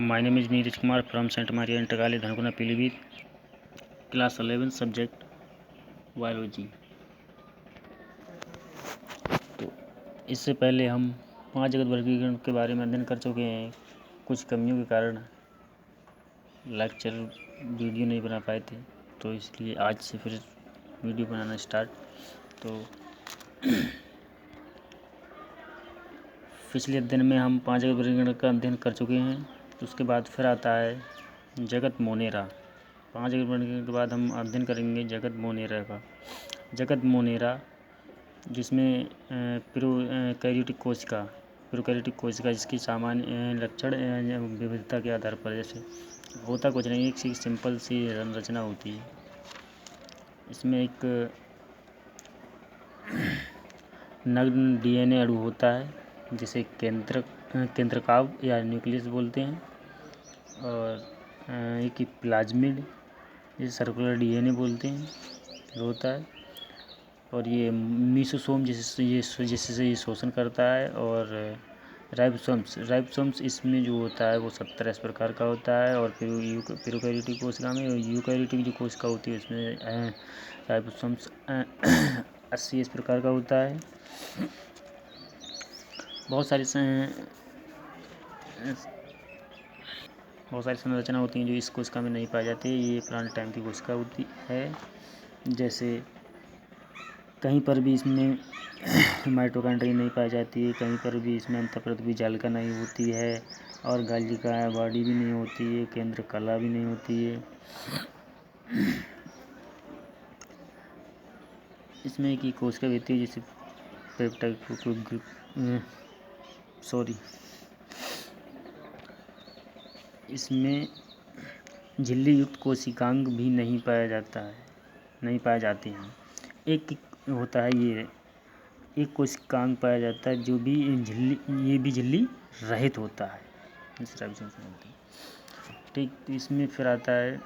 My name is Neeraj Kumar from St. Maria Intergali, Dhankuna, Pilibhit, class 11, subject biology. तो इससे पहले हम 5 जगत वर्गीकरण के बारे में अध्ययन कर चुके हैं। कुछ कमियों के कारण लेक्चर वीडियो नहीं बना पाए थे, तो इसलिए आज से फिर वीडियो बनाना स्टार्ट। तो पिछले अध्ययन में हम 5 जगत वर्गीकरण का अध्ययन कर चुके हैं। उसके बाद फिर आता है जगत मोनेरा। 5 जगत वर्गीकरण के बाद हम अध्ययन करेंगे जगत मोनेरा का। जगत मोनेरा जिसमें प्रोकैरियोटिक कोशिका जिसकी सामान्य लक्षण विविधता के आधार पर, जैसे होता कुछ नहीं, एक सिंपल सी संरचना होती है। इसमें एक नग्न DNA अणु होता है जिसे केंद्रकाव या न्यूक्लियस बोलते हैं, और एक प्लाज्मिड जिसे सर्कुलर DNA बोलते हैं होता है, और ये मीसोसोम जिससे ये शोषण करता है, और राइबोसोम्स इसमें जो होता है वो 70 इस प्रकार का होता है। और फिर प्रोकैरियोटिक कोशिका में, यूकैरियोटिक जो कोशिका होती है उसमें राइबोसोम्स 80 इस प्रकार का होता है। बहुत सारी संरचना होती हैं जो इस कोशिका में नहीं पाई जाती है। ये पुराने टाइम की कोशिका होती है। जैसे कहीं पर भी इसमें माइटोकॉन्ड्रिया नहीं पाई जाती है, कहीं पर भी इसमें अंतःप्रद्रवी जालिका नहीं होती है, और गालिका बॉडी भी नहीं होती है, केंद्र कला भी नहीं होती है। इसमें एक ही कोशिका होती है जिसे पेप्टाइड इसमें झिल्ली युक्त कोशिकांग भी नहीं पाए जाते हैं। एक होता है ये एक कोशिकांग पाया जाता है जो भी झिल्ली रहित होता है, ठीक। तो इसमें फिर आता है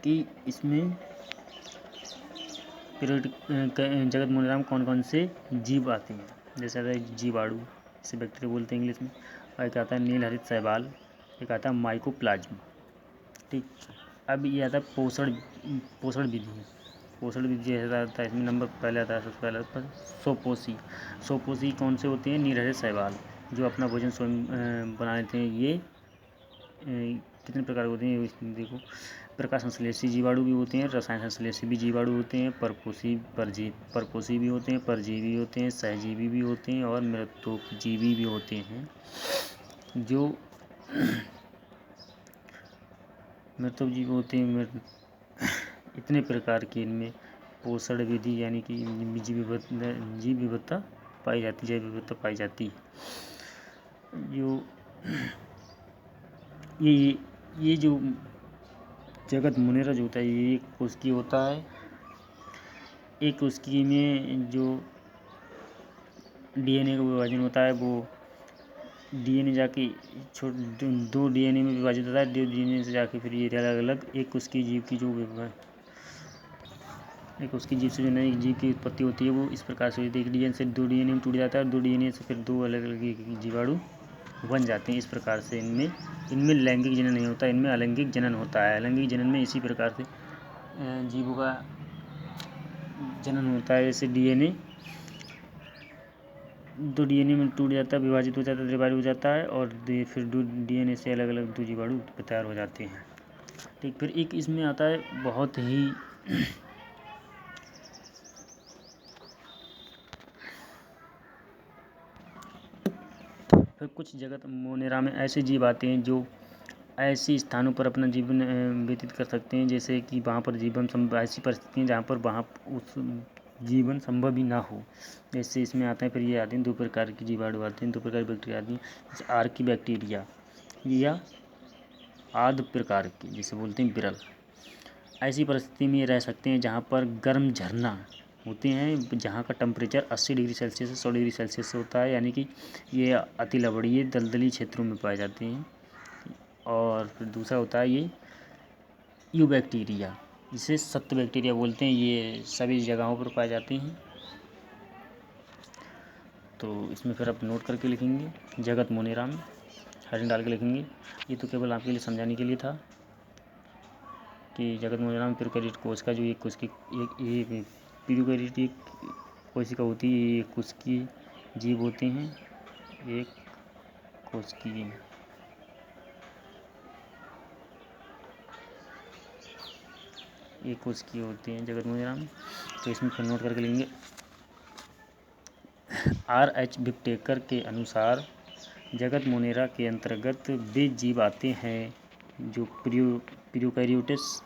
कि इसमें जगत मोनेरा में कौन कौन से जीव आते हैं। जैसे आता है जीवाणु, इसे बैक्टीरिया बोलते हैं इंग्लिश में, और एक आता है नील हरित शैवाल, एक आता है माइकोप्लाज्म, ठीक। अब ये आता है पोषण विधि। पोषण विधि जैसा आता है, इसमें नंबर पहले आता है, सबसे पहले आता है सोपोसी कौन से होते हैं, नील हरित शैवाल, जो अपना भोजन स्वयं बना लेते हैं। ये कितने प्रकार के होते हैं देखो, प्रकाश संश्लेषी जीवाणु भी होते हैं, रसायन संश्लेषी भी जीवाणु होते हैं, परपोषी भी होते हैं, परजीवी होते हैं, सहजीवी भी होते हैं, और मृतोपजीवी भी होते हैं। जो मृतोपजीवी होते हैं, इतने प्रकार के इनमें पोषण विधि यानी कि जीव विविधता पाई जाती है। जो ये जो जगत मोनेरा जो होता है, ये एक कोशिकी होता है। एक कोशिकी में जो DNA का विभाजन होता है, वो DNA जाके दो DNA में विभाजित होता है। 2 DNA से जाके फिर ये अलग अलग एक उसकी जीव से जो नई जीव की उत्पत्ति होती है, वो इस प्रकार से होती है। एक DNA से 2 DNA में टूट जाता है, और 2 DNA से फिर 2 अलग अलग जीवाणु बन जाते हैं। इस प्रकार से इनमें लैंगिक जनन नहीं होता, इनमें अलैंगिक जनन होता है। अलैंगिक जनन में इसी प्रकार से जीवों का जनन होता है। जैसे DNA 2 DNA में टूट जाता है, विभाजित हो जाता है, डिवाइड हो जाता है, और फिर 2 DNA से अलग अलग 2 जीवाणु तैयार हो जाते हैं, ठीक। फिर एक इसमें आता है बहुत ही फिर कुछ जगत मोनेरा में ऐसे जीव आते हैं जो ऐसे स्थानों पर अपना जीवन व्यतीत कर सकते हैं, जैसे कि वहाँ पर ऐसी परिस्थितियाँ जहाँ पर उस जीवन संभव ही ना हो। जैसे इसमें आते हैं, फिर ये आते हैं 2 प्रकार के जीवाणु आते हैं, 2 प्रकार की बैक्टीरिया आती हैं, जैसे आर्की बैक्टीरिया या आध प्रकार के जिसे बोलते हैं बिरल। ऐसी परिस्थिति में ये रह सकते हैं जहाँ पर गर्म झरना होते हैं, जहाँ का टेम्परेचर 80 डिग्री सेल्सियस से 100 डिग्री सेल्सियस से होता है, यानी कि ये अति लवणीय दलदली क्षेत्रों में पाए जाते हैं। और फिर दूसरा होता है ये यू बैक्टीरिया, जिसे सत्त बैक्टीरिया बोलते हैं। ये सभी जगहों पर पाए जाते हैं। तो इसमें फिर आप नोट करके लिखेंगे जगत मोनेरा में। हेडिंग डाल के लिखेंगे। ये तो केवल आपके लिए समझाने के लिए था कि जगत मोनेरा में प्यूकैरियोट कोश का जो एक कोश की एक प्यूकैरियोट एक कोशिका होती है, ये कोशिकीय जीव होते हैं, एक कोशिकीय होते हैं जगत मोनेरा में। तो इसमें फिर नोट करके लेंगे। R.H. विक्टेकर के अनुसार जगत मोनेरा के अंतर्गत वे जीव आते हैं जो प्यूकैरियोट्स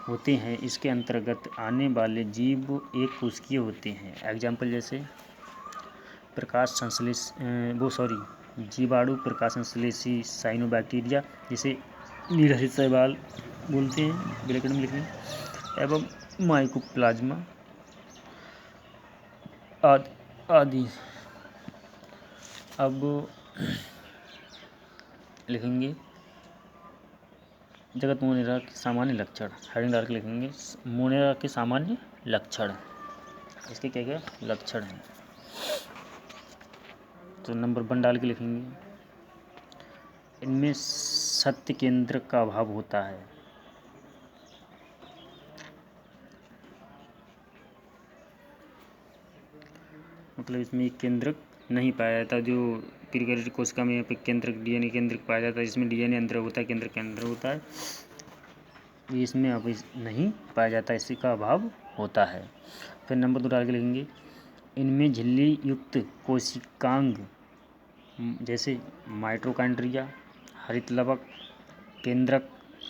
होते हैं। इसके अंतर्गत आने वाले जीव एक कोशिकीय होते हैं। एग्जाम्पल जैसे जीवाणु प्रकाश संश्लेषी साइनोबैक्टीरिया, जिसे नीलहरित शैवाल बोलते हैं, ब्रैकेट में लिखने, एवं माइकोप्लाज्मा आदि। अब लिखेंगे जगत मोनेरा के सामान्य लक्षण। हेडिंग डाल के लिखेंगे मोनेरा के सामान्य लक्षण। इसके क्या क्या लक्षण हैं, तो नंबर 1 डाल के लिखेंगे। इनमें सत्य केंद्र का अभाव होता है। मतलब इसमें एक केंद्रक नहीं पाया जाता। जो प्यूकैरियोटिक कोशिका में यहाँ पे केंद्रक DNA केंद्रक पाया जाता है, जिसमें DNA अंदर होता है, केंद्रक के अंदर होता है, इसमें अब नहीं पाया जाता, इसी का अभाव होता है। फिर नंबर 2 डाल के लिखेंगे इनमें झिल्ली युक्त कोशिकांग जैसे माइटोकॉन्ड्रिया, हरितलवक, केंद्रक,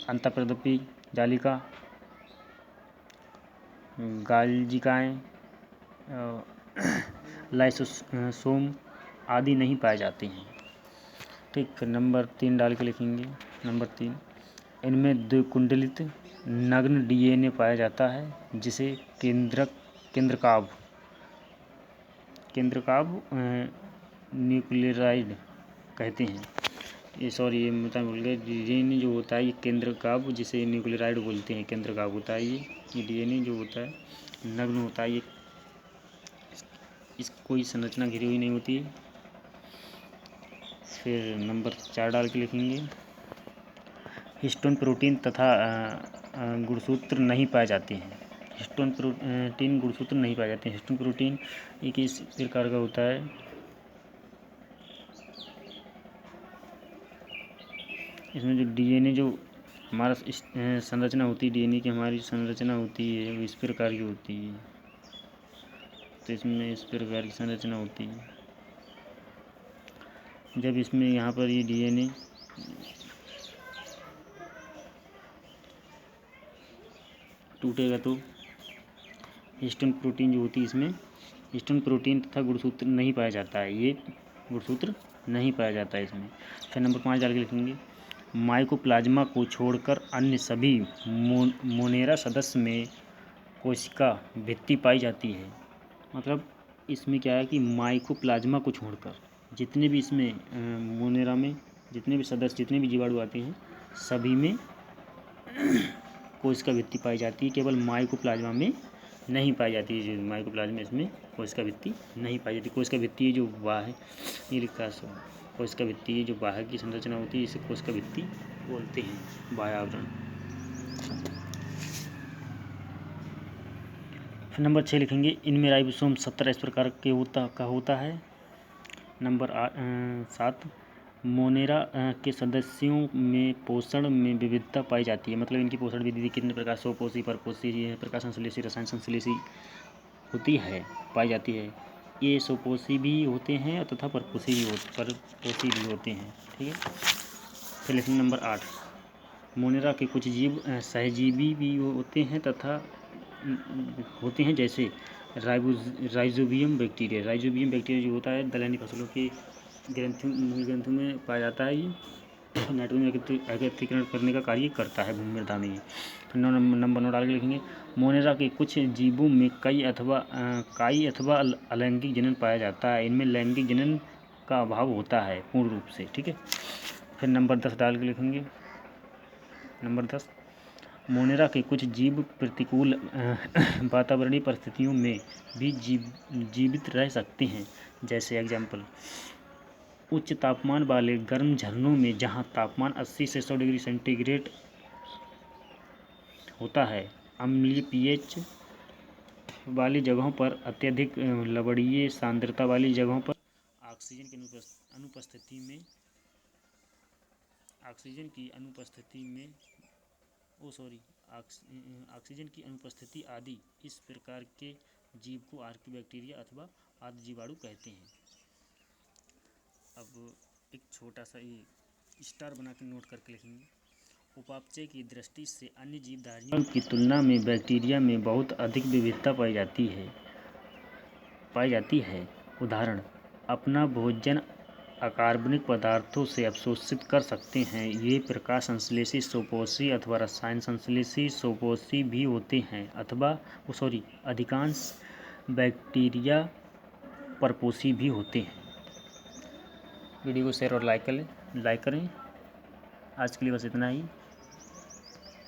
अंतःप्रद्रव्य जालिका, गाल्जिकाएँ, लाइसोसोम आदि नहीं पाए जाते हैं। ठीक, फिर नंबर 3 डाल के लिखेंगे। नंबर 3 इनमें द्विकुंडलित नग्न DNA पाया जाता है, जिसे केंद्रकाभ न्यूक्लियोराइड कहते हैं। ये मैं भूल गया, DNA जो होता है ये केंद्रकाभ, जिसे न्यूक्लियोराइड बोलते हैं, केंद्रकाभ होता है ये DNA जो होता है नग्न होता है, ये इस कोई संरचना घिरी हुई नहीं होती है। फिर नंबर 4 डाल के लिखेंगे हिस्टोन प्रोटीन तथा गुणसूत्र नहीं पाए जाते हैं। हिस्टोन प्रोटीन गुणसूत्र नहीं पाए जाते हैं। हिस्टोन प्रोटीन एक इस प्रकार का होता है, इसमें जो DNA जो हमारा संरचना होती है, DNA की हमारी संरचना होती है, वो इस प्रकार की होती है। तो इसमें इस प्रकार की संरचना होती है। जब इसमें यहाँ पर ये DNA टूटेगा तो हिस्टोन प्रोटीन जो होती है, इसमें हिस्टोन प्रोटीन तथा गुणसूत्र नहीं पाया जाता है, ये गुणसूत्र नहीं पाया जाता है इसमें। फिर नंबर 5 डाल के लिखेंगे माइकोप्लाज्मा को छोड़कर अन्य सभी मोनेरा सदस्य में कोशिका भित्ति पाई जाती है। मतलब इसमें क्या है कि माइकोप्लाज्मा को छोड़कर जितने भी इसमें मोनेरा में जितने भी सदस्य, जितने भी जीवाणु आते हैं, सभी में कोशिका भित्ति पाई जाती है, केवल माइकोप्लाज्मा में नहीं पाई जाती है। जो माइकोप्लाज्मा इसमें कोशिका भित्ति नहीं पाई जाती। कोशिका भित्ति जो बाहर ये लिखा है, कोशिका भित्ति जो बाहर की संरचना होती है, इसे कोशिका भित्ति बोलते हैं, बाह्य आवरण। फिर नंबर 6 लिखेंगे इनमें राइबोसोम 17 इस प्रकार के होता है। नंबर 7 मोनेरा के सदस्यों में पोषण में विविधता पाई जाती है। मतलब इनकी पोषण विधि कितने प्रकार, स्वपोषी, परपोषी, प्रकाश संश्लेषी, रसायन संश्लेषी होती है, पाई जाती है। ये स्वपोषी भी होते हैं तथा परपोषी भी होते हैं। ठीक है। फिर लिखेंगे नंबर 8 मोनेरा के कुछ जीव सहजीवी भी होते हैं तथा जैसे राइजोबियम बैक्टीरिया जो होता है दलहनी फसलों के मूल ग्रंथों में पाया जाता है। ये नाइट्रोजन एकत्रीकरण करने का कार्य करता है भूमि मृदा में। फिर नंबर 9 डाल के लिखेंगे मोनेरा के कुछ जीवों में कई अथवा अलैंगिक जनन पाया जाता है। इनमें लैंगिक जनन का अभाव होता है पूर्ण रूप से। ठीक है। फिर नंबर 10 डाल के लिखेंगे नंबर 10 मोनेरा के कुछ जीव प्रतिकूल वातावरणीय परिस्थितियों में भी जीवित रह सकते हैं। जैसे एग्जाम्पल उच्च तापमान वाले गर्म झरनों में जहाँ तापमान 80 से 100 डिग्री सेंटीग्रेड होता है, अम्लीय पीएच वाली जगहों पर, अत्यधिक लवणीय सांद्रता वाली जगहों पर ऑक्सीजन की अनुपस्थिति में ऑक्सीजन की अनुपस्थिति आदि इस प्रकार के जीव को आर्कियोबैक्टीरिया अथवा आर्द्र जीवाणु कहते हैं। अब एक छोटा सा ये स्टार बना के नोट करके लिखेंगे। उपापचय की दृष्टि से अन्य जीवधारियों की तुलना में बैक्टीरिया में बहुत अधिक विविधता पाई जाती है। उदाहरण, अपना भोजन अकार्बनिक पदार्थों से अवशोषित कर सकते हैं। ये प्रकाश संश्लेषी स्वपोषी अथवा रसायन संश्लेषी स्वपोषी भी होते हैं अधिकांश बैक्टीरिया परपोषी भी होते हैं। वीडियो को शेयर और लाइक करें। आज के लिए बस इतना ही।